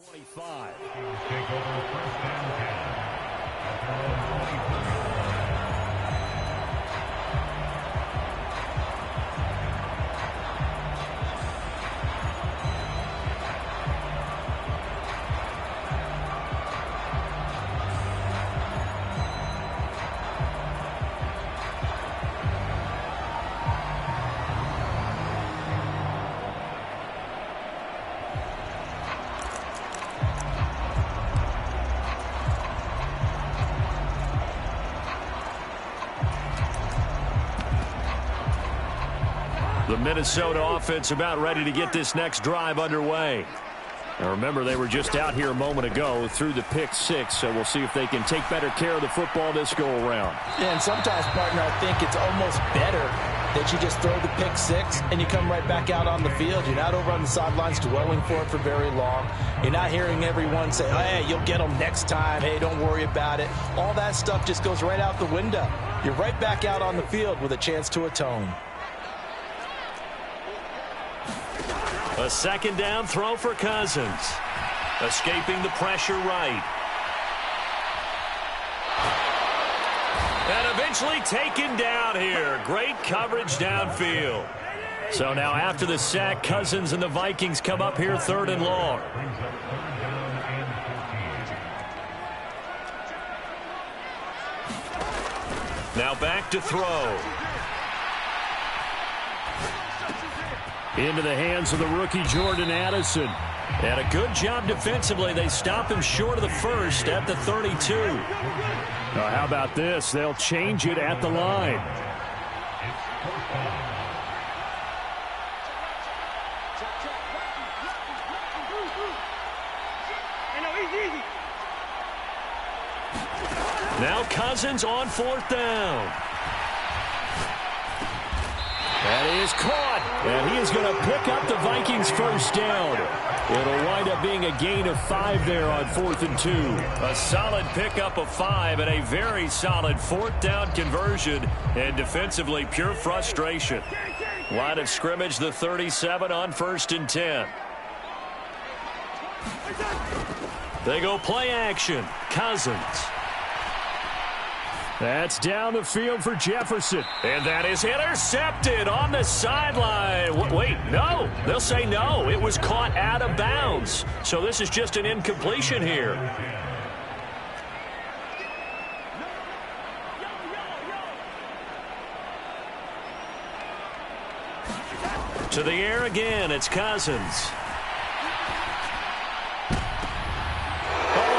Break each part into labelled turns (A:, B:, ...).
A: 25.
B: Take over first and 10 at their own 23.
A: The Minnesota offense about ready to get this next drive underway. Now remember, they were just out here a moment ago through the pick six, so we'll see if they can take better care of the football this go-around.
C: Yeah, and sometimes, partner, I think it's almost better that you just throw the pick six and you come right back out on the field. You're not over on the sidelines dwelling for it for very long. You're not hearing everyone say, oh, hey, you'll get them next time. Hey, don't worry about it. All that stuff just goes right out the window. You're right back out on the field with a chance to atone.
A: A second down throw for Cousins. Escaping the pressure right. And eventually taken down here. Great coverage downfield. So now after the sack, Cousins and the Vikings come up here 3rd and long. Now back to throw. Into the hands of the rookie Jordan Addison. And a good job defensively. They stop him short of the first at the 32. Now how about this? They'll change it at the line. Now Cousins on 4th down. That is caught, and he is going to pick up the Vikings' first down. It'll wind up being a gain of 5 there on 4th and 2. A solid pickup of 5 and a very solid 4th down conversion, and defensively pure frustration. Line of scrimmage, the 37 on 1st and 10. They go play action. Cousins. That's down the field for Jefferson. And that is intercepted on the sideline. Wait, no. They'll say no. It was caught out of bounds. So this is just an incompletion here. To the air again. It's Cousins.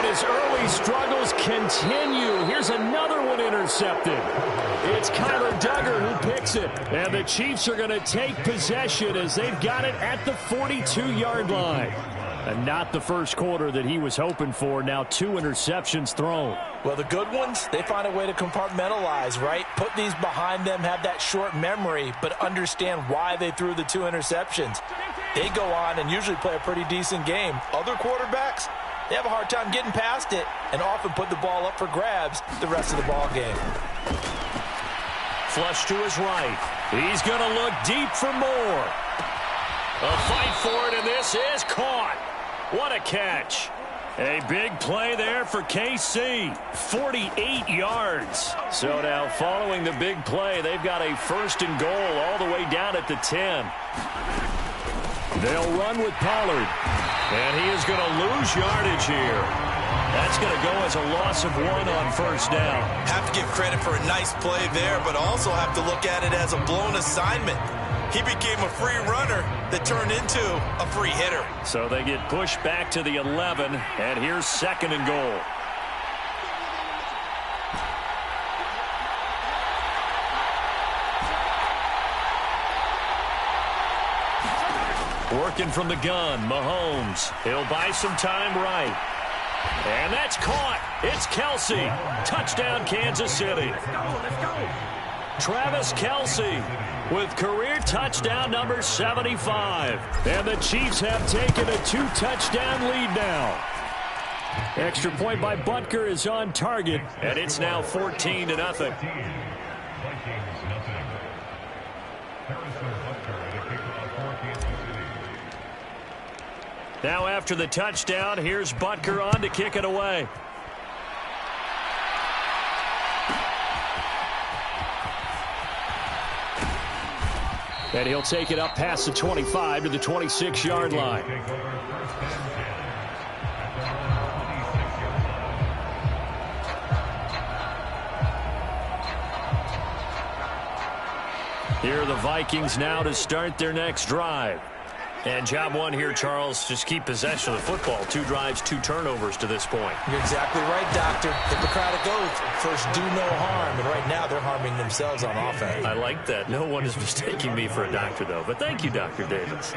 A: His early struggles continue. Here's another one intercepted. It's Kyler Duggar who picks it. And the Chiefs are going to take possession as they've got it at the 42-yard line. And not the first quarter that he was hoping for. Now 2 interceptions thrown.
C: Well, the good ones, they find a way to compartmentalize, right? Put these behind them, have that short memory, but understand why they threw the 2 interceptions. They go on and usually play a pretty decent game. Other quarterbacks, they have a hard time getting past it and often put the ball up for grabs the rest of the ball game.
A: Flush to his right. He's going to look deep for more. A fight for it, and this is caught. What a catch. A big play there for KC. 48 yards. So now following the big play, they've got a 1st and goal all the way down at the 10. They'll run with Pollard. And he is going to lose yardage here. That's going to go as a loss of 1 on 1st down.
D: Have to give credit for a nice play there, but also have to look at it as a blown assignment. He became a free runner that turned into a free hitter.
A: So they get pushed back to the 11, and here's 2nd and goal. Working from the gun, Mahomes. He'll buy some time right. And that's caught. It's Kelsey. Touchdown, Kansas City.
B: Let's go.
A: Travis Kelsey with career touchdown number 75. And the Chiefs have taken a 2-touchdown lead now. Extra point by Butker is on target, and it's now 14-0. Now after the touchdown, here's Butker on to kick it away. And he'll take it up past the 25 to the 26-yard line. Here are the Vikings now to start their next drive. And job one here, Charles, just keep possession of the football. 2 drives, 2 turnovers to this point.
C: You're exactly right, Doctor. Hippocratic oath. First, do no harm. And right now, they're harming themselves on offense.
A: I like that. No one is mistaking me for a doctor, though. But thank you, Dr. Davis.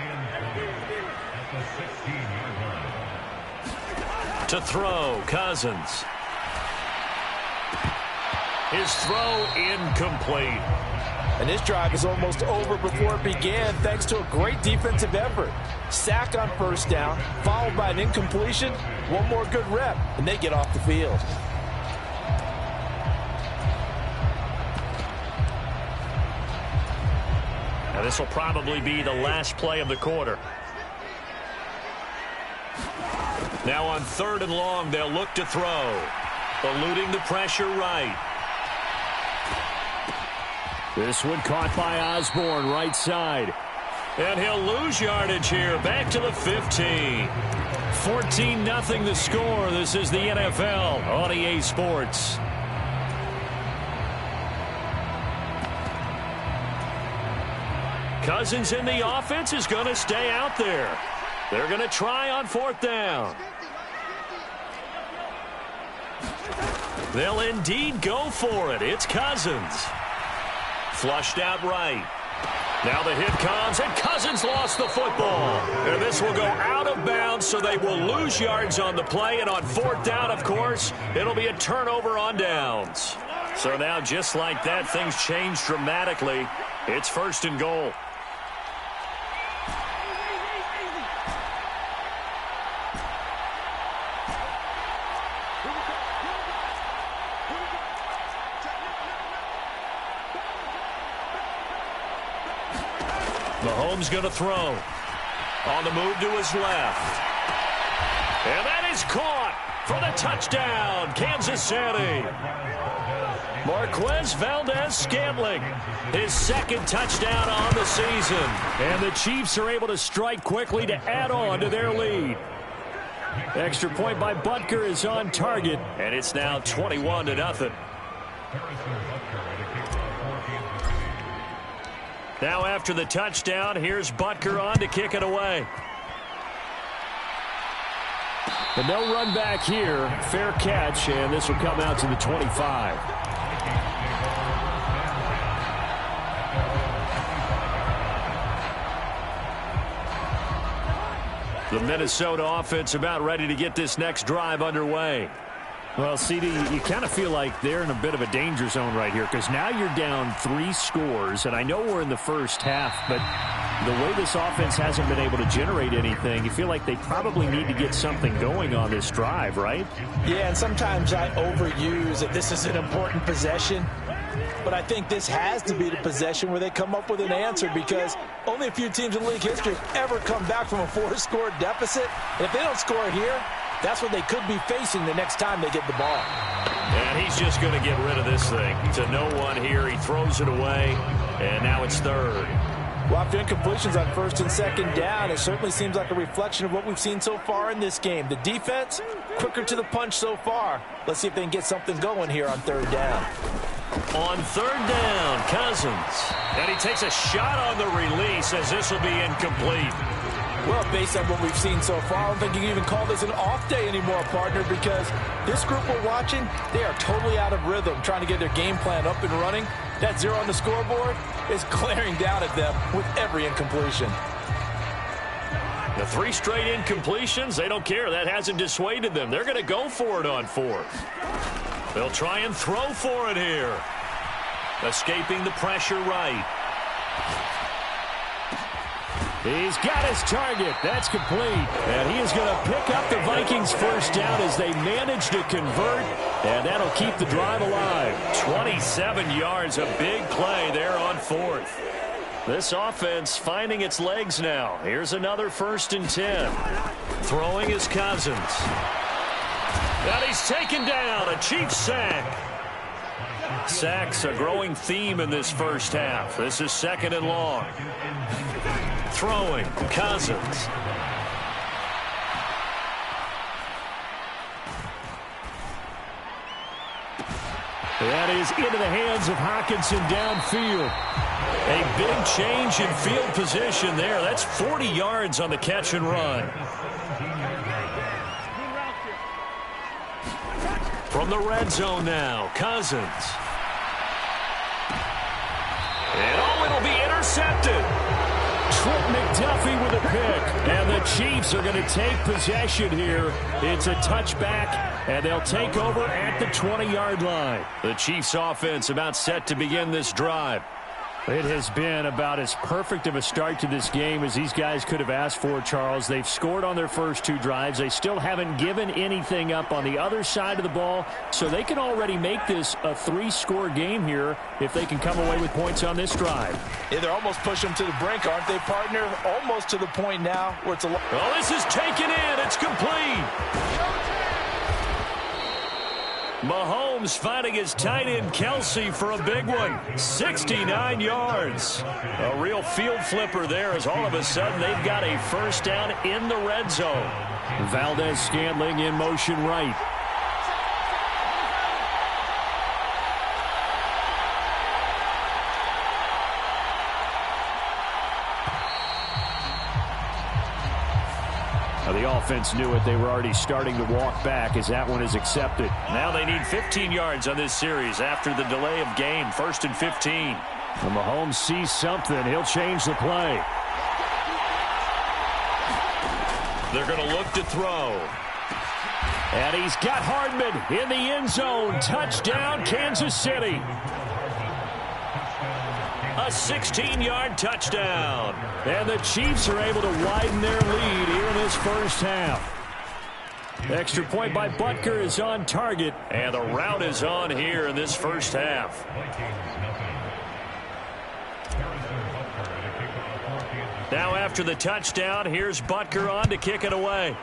A: To throw, Cousins. His throw incomplete.
C: And this drive is almost over before it began thanks to a great defensive effort. Sack on first down, followed by an incompletion. One more good rep, and they get off the field.
A: Now this will probably be the last play of the quarter. Now on 3rd and long, they'll look to throw. Eluding the pressure right. This one caught by Osborne, right side. And he'll lose yardage here, back to the 15. 14-0 the score. This is the NFL on EA Sports. Cousins in the offense is going to stay out there. They're going to try on 4th down. They'll indeed go for it. It's Cousins. Flushed out right. Now the hit comes, and Cousins lost the football. And this will go out of bounds, so they will lose yards on the play. And on 4th down, of course, it'll be a turnover on downs. So now, just like that, things change dramatically. It's 1st and goal. Mahomes going to throw. On the move to his left. And that is caught for the touchdown, Kansas City. Marquez Valdez-Scantling, his 2nd touchdown on the season. And the Chiefs are able to strike quickly to add on to their lead. Extra point by Butker is on target, and it's now 21-0. Now after the touchdown, here's Butker on to kick it away. And no run back here. Fair catch, and this will come out to the 25. The Minnesota offense about ready to get this next drive underway. Well, CD, you kind of feel like they're in a bit of a danger zone right here because now you're down 3 scores, and I know we're in the first half, but the way this offense hasn't been able to generate anything, you feel like they probably need to get something going on this drive, right?
C: Yeah, and sometimes I overuse that this is an important possession, but I think this has to be the possession where they come up with an answer because only a few teams in league history have ever come back from a 4-score deficit. And if they don't score here, that's what they could be facing the next time they get the ball.
A: And he's just going to get rid of this thing. To no one here. He throws it away, and now it's 3rd.
C: Well, after incompletions on 1st and 2nd down, it certainly seems like a reflection of what we've seen so far in this game. The defense, quicker to the punch so far. Let's see if they can get something going here on 3rd down.
A: On 3rd down, Cousins. And he takes a shot on the release as this will be incomplete.
C: Well, based on what we've seen so far, I don't think you can even call this an off day anymore, partner, because this group we're watching, they are totally out of rhythm, trying to get their game plan up and running. That 0 on the scoreboard is glaring down at them with every incompletion.
A: The 3 straight incompletions, they don't care. That hasn't dissuaded them. They're going to go for it on 4th. They'll try and throw for it here. Escaping the pressure right. He's got his target. That's complete. And he is going to pick up the Vikings' first down as they manage to convert. And that'll keep the drive alive. 27 yards, a big play there on 4th. This offense finding its legs now. Here's another 1st and 10. Throwing is Cousins. And he's taken down. A Chiefs sack. Sacks a growing theme in this first half. This is 2nd and long. Throwing, Cousins. That is into the hands of Hockenson downfield. A big change in field position there. That's 40 yards on the catch and run. From the red zone now, Cousins. And it'll be intercepted. Trent McDuffie with a pick. And the Chiefs are going to take possession here. It's a touchback, and they'll take over at the 20-yard line. The Chiefs offense about set to begin this drive. It has been about as perfect of a start to this game as these guys could have asked for, Charles. They've scored on their first 2 drives. They still haven't given anything up on the other side of the ball, so they can already make this a 3-score game here if they can come away with points on this drive.
C: Yeah, they're almost pushing them to the brink, aren't they, partner? Almost to the point now where it's a...
A: Well, this is taken in. It's complete. Mahomes finding his tight end Kelsey for a big one. 69 yards. A real field flipper there as all of a sudden they've got a 1st down in the red zone. Valdez-Scantling in motion right. The offense knew it. They were already starting to walk back as that one is accepted. Now they need 15 yards on this series after the delay of game. 1st and 15. When Mahomes sees something, he'll change the play. They're going to look to throw. And he's got Hardman in the end zone. Touchdown, Kansas City. A 16-yard touchdown. And the Chiefs are able to widen their lead here in this first half. Extra point by Butker is on target. And the route is on here in this first half. Now after the touchdown, here's Butker on to kick it away.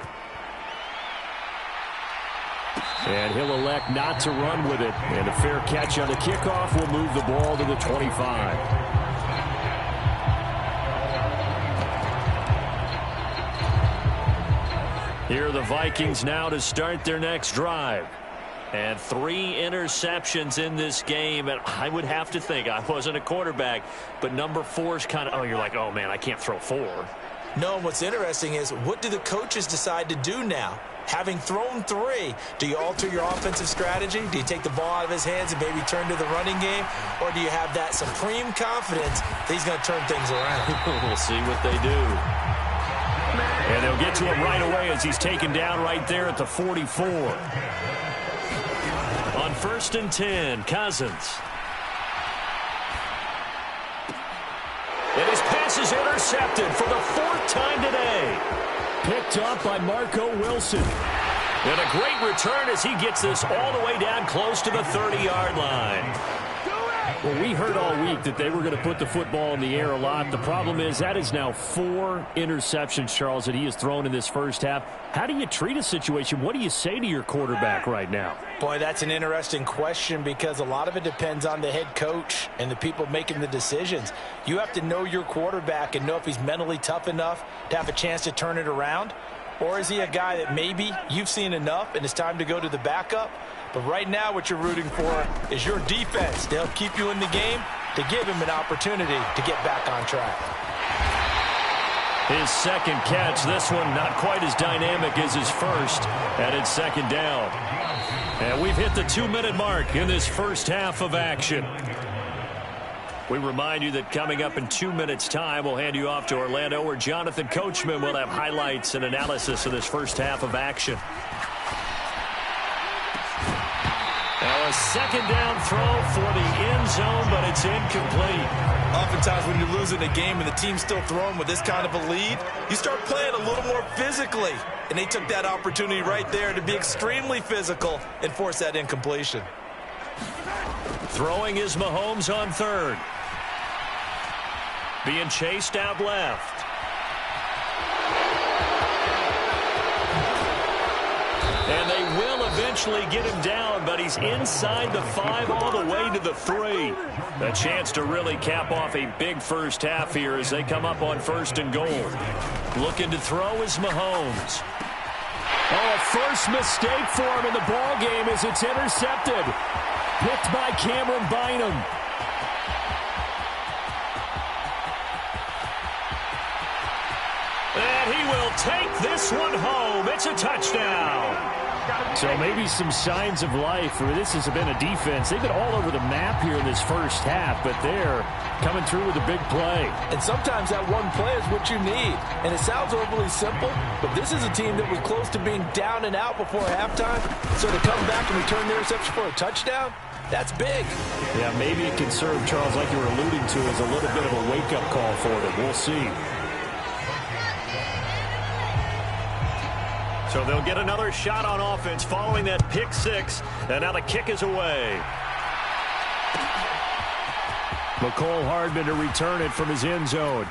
A: And he'll elect not to run with it. And a fair catch on the kickoff will move the ball to the 25. Here are the Vikings now to start their next drive. And 3 interceptions in this game. And I would have to think, I wasn't a quarterback, but number 4 is kind of, oh, you're like, oh, man, I can't throw 4.
C: No, what's interesting is what do the coaches decide to do now? Having thrown 3, do you alter your offensive strategy? Do you take the ball out of his hands and maybe turn to the running game? Or do you have that supreme confidence that he's going to turn things around?
A: We'll see what they do. And they'll get to him right away as he's taken down right there at the 44. On 1st and 10, Cousins. And his pass is intercepted for the 4th time today. Picked up by Marco Wilson. And a great return as he gets this all the way down close to the 30-yard line. Well, we heard all week that they were going to put the football in the air a lot. The problem is that is now 4 interceptions, Charles, that he has thrown in this first half. How do you treat a situation? What do you say to your quarterback right now?
C: Boy, that's an interesting question because a lot of it depends on the head coach and the people making the decisions. You have to know your quarterback and know if he's mentally tough enough to have a chance to turn it around. Or is he a guy that maybe you've seen enough and it's time to go to the backup? But right now what you're rooting for is your defense to help keep you in the game, to give him an opportunity to get back on track.
A: His second catch, this one not quite as dynamic as his first, and it's 2nd down. And we've hit the 2-minute mark in this first half of action. We remind you that coming up in 2 minutes' time, we'll hand you off to Orlando, where Jonathan Coachman will have highlights and analysis of this first half of action. Now a 2nd down throw for the end zone, but it's incomplete.
D: Oftentimes when you're losing a game and the team's still throwing with this kind of a lead, you start playing a little more physically. And they took that opportunity right there to be extremely physical and force that incompletion.
A: Throwing is Mahomes on 3rd. being chased out left. And they will eventually get him down, but he's inside the 5 all the way to the 3. A chance to really cap off a big first half here as they come up on 1st and goal. Looking to throw is Mahomes.
E: Oh, a first mistake for him in the ball game as it's intercepted. Picked by Cameron Bynum.
A: And he will take this one home. It's a touchdown.
E: So maybe some signs of life. For this has been a defense. They've been all over the map here in this first half, but they're coming through with a big play.
C: And sometimes that one play is what you need. And it sounds overly simple, but this is a team that was close to being down and out before halftime. So to come back and return the interception for a touchdown, that's big.
E: Yeah, maybe it can serve, Charles, like you were alluding to, as a little bit of a wake-up call for them. We'll see.
A: So they'll get another shot on offense following that pick 6. And now the kick is away.
E: McCole Hardman to return it from his end zone.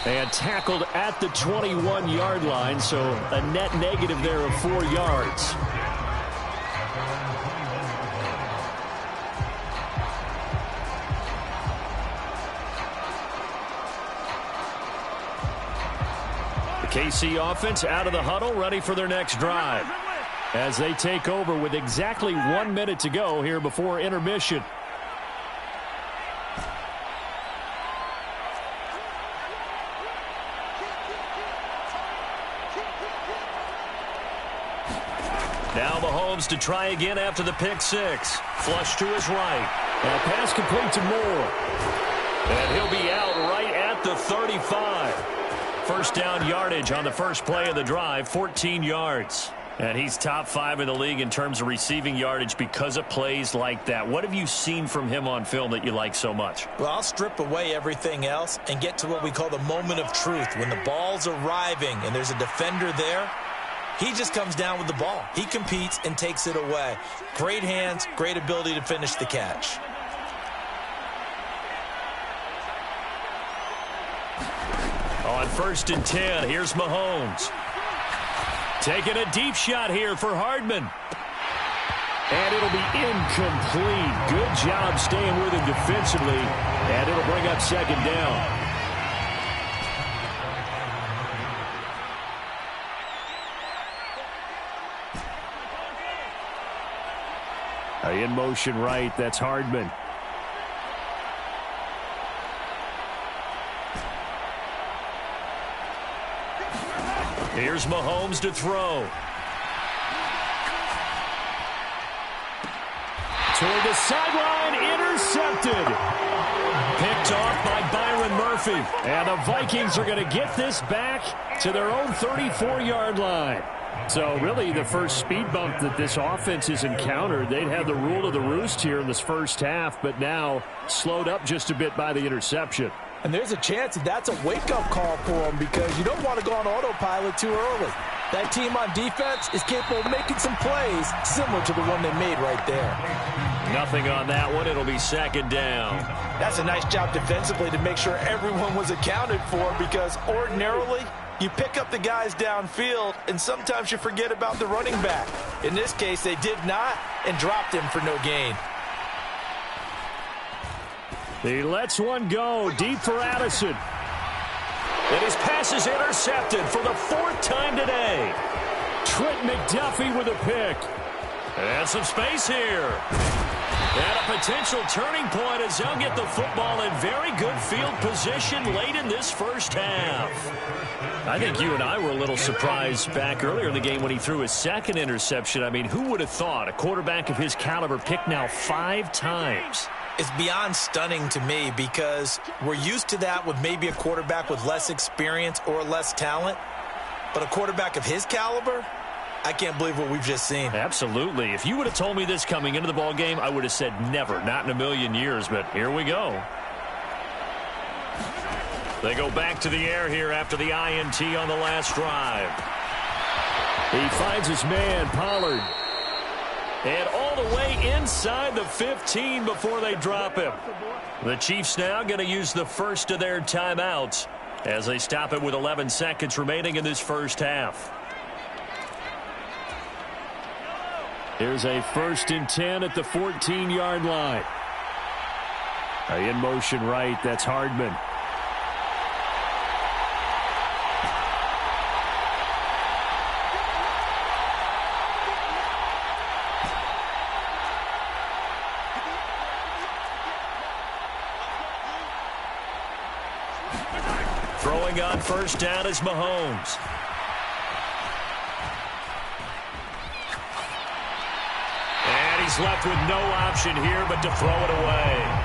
E: And tackled at the 21-yard line, so a net negative there of 4 yards.
A: KC offense out of the huddle, ready for their next drive.
E: As they take over with exactly 1 minute to go here before intermission.
A: Now Mahomes to try again after the pick 6. Flush to his right.
E: And pass complete to Moore.
A: And he'll be out right at the 35. First down yardage on the first play of the drive, 14 yards. And he's top 5 in the league in terms of receiving yardage because of plays like that. What have you seen from him on film that you like so much?
C: Well, I'll strip away everything else and get to what we call the moment of truth. When the ball's arriving and there's a defender there, he just comes down with the ball. He competes and takes it away. Great hands, great ability to finish the catch.
A: On 1st and 10, here's Mahomes. Taking a deep shot here for Hardman.
E: And it'll be incomplete. Good job staying with him defensively. And it'll bring up 2nd down. In motion right, that's Hardman.
A: Here's Mahomes to throw.
E: Toward the sideline, intercepted.
A: Picked off by Byron Murphy.
E: And the Vikings are going to get this back to their own 34-yard line. So really the first speed bump that this offense has encountered. They'd had the rule of the roost here in this first half, but now slowed up just a bit by the interception.
C: And there's a chance that that's a wake-up call for them because you don't want to go on autopilot too early. That team on defense is capable of making some plays similar to the one they made right there.
A: Nothing on that one. It'll be 2nd down.
C: That's a nice job defensively to make sure everyone was accounted for because ordinarily you pick up the guys downfield and sometimes you forget about the running back. In this case, they did not and dropped him for no gain.
E: He lets one go deep for Addison.
A: And his pass is intercepted for the 4th time today.
E: Trent McDuffie with a pick.
A: And some space here. And a potential turning point as they'll get the football in very good field position late in this first half. I think you and I were a little surprised back earlier in the game when he threw his 2nd interception. I mean, who would have thought a quarterback of his caliber picked now 5 times?
C: It's beyond stunning to me because we're used to that with maybe a quarterback with less experience or less talent. But a quarterback of his caliber, I can't believe what we've just seen.
A: Absolutely. If you would have told me this coming into the ball game, I would have said never, not in a million years. But here we go. They go back to the air here after the INT on the last drive.
E: He finds his man, Pollard.
A: And all the way inside the 15 before they drop him. The Chiefs now going to use the first of their timeouts as they stop it with 11 seconds remaining in this first half.
E: Here's a 1st and 10 at the 14-yard line. In motion right, that's Hardman.
A: Throwing on 1st down is Mahomes. And he's left with no option here but to throw it away.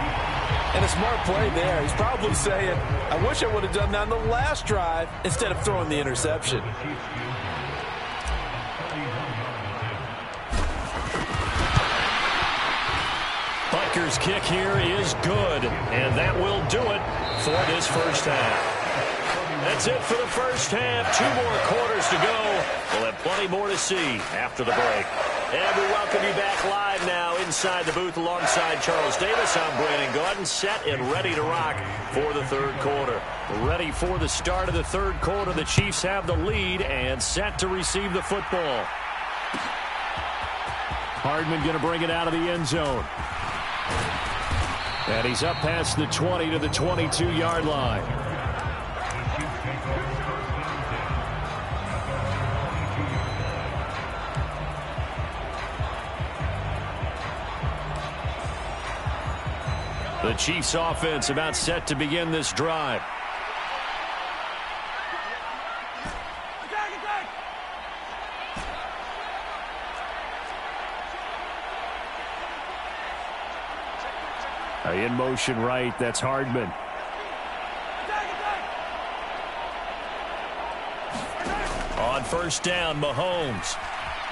C: And a smart play there. He's probably saying, I wish I would have done that on the last drive instead of throwing the interception.
A: Butker's kick here is good, and that will do it for this first half. That's it for the first half. 2 more quarters to go. We'll have plenty more to see after the break. And we welcome you back live now inside the booth alongside Charles Davis. I'm Brandon Gordon, set and ready to rock for the 3rd quarter. Ready for the start of the 3rd quarter. The Chiefs have the lead and set to receive the football.
E: Hardman going to bring it out of the end zone. And he's up past the 20 to the 22-yard line. The Chiefs offense about set to begin this drive. In motion right, that's Hardman.
A: On 1st down, Mahomes.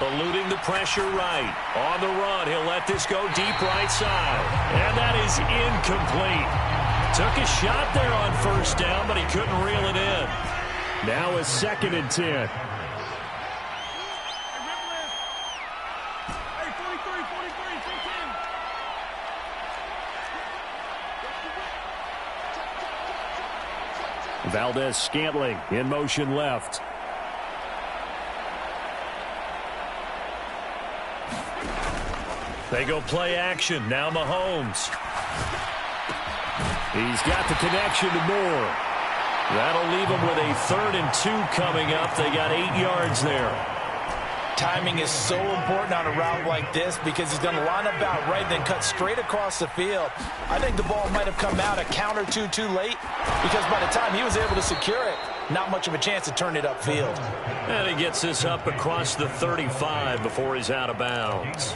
A: Eluding the pressure right. On the run, he'll let this go deep right side. And that is incomplete. Took a shot there on 1st down, but he couldn't reel it in.
E: Now a 2nd and 10. Valdez-Scantling in motion left.
A: They go play action. Now Mahomes.
E: He's got the connection to Moore.
A: That'll leave him with a 3rd and 2 coming up. They got 8 yards there.
C: Timing is so important on a route like this because he's going to line up out right, then cut straight across the field. I think the ball might have come out a count or two too late because by the time he was able to secure it, not much of a chance to turn it upfield.
A: And he gets this up across the 35 before he's out of bounds.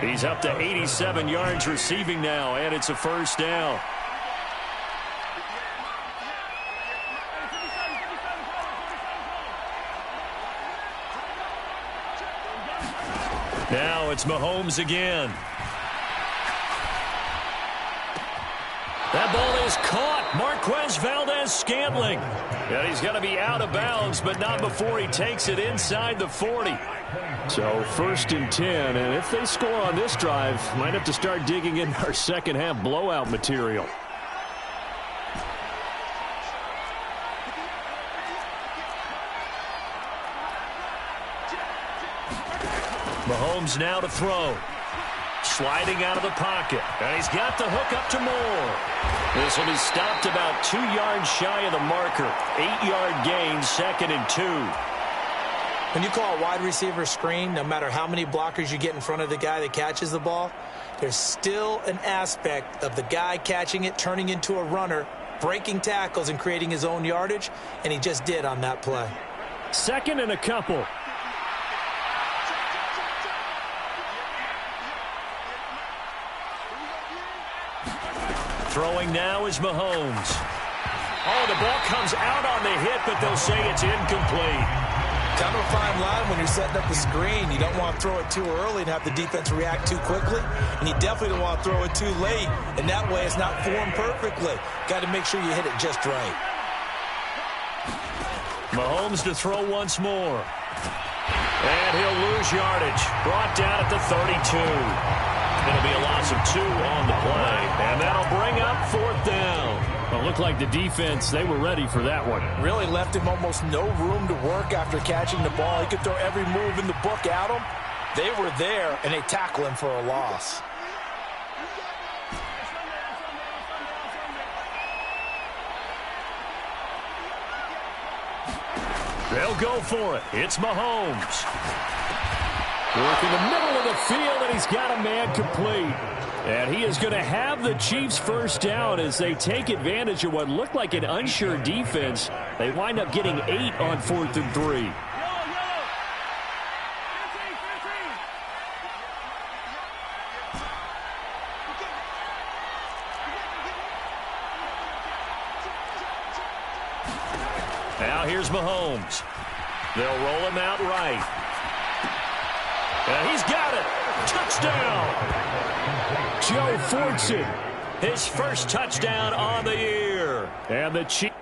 A: He's up to 87 yards receiving now, and it's a 1st down. Now it's Mahomes again. That ball is caught. Marquez Valdez-Scantling. And he's going to be out of bounds, but not before he takes it inside the 40.
E: So 1st and 10, and if they score on this drive, might have to start digging in our second half blowout material.
A: Mahomes now to throw. Sliding out of the pocket. And he's got the hook up to Moore. This will be stopped about 2 yards shy of the marker. 8-yard gain, 2nd and 2.
C: When you call a wide receiver screen, no matter how many blockers you get in front of the guy that catches the ball, there's still an aspect of the guy catching it, turning into a runner, breaking tackles and creating his own yardage, and he just did on that play.
E: 2nd and a couple.
A: Throwing now is Mahomes. Oh, the ball comes out on the hit, but they'll say it's incomplete.
C: Kind of a fine line when you're setting up the screen. You don't want to throw it too early and have the defense react too quickly. And you definitely don't want to throw it too late. And that way it's not formed perfectly. Got to make sure you hit it just right.
A: Mahomes to throw once more. And he'll lose yardage. Brought down at the 32. It'll be a loss of 2 on the play. And that'll bring up 4th down.
E: Well, it looked like the defense, they were ready for that one.
C: Really left him almost no room to work after catching the ball. He could throw every move in the book at him. They were there, and they tackle him for a loss.
A: They'll go for it. It's Mahomes.
E: Work in the middle of the field, and he's got a man complete. And he is going to have the Chiefs first down as they take advantage of what looked like an unsure defense. They wind up getting 8 on 4th and 3.
A: Now here's Mahomes. They'll roll him out right. And he's got it. Touchdown.
E: Joe Fortson.
A: His first touchdown on the year.
E: And the Chiefs.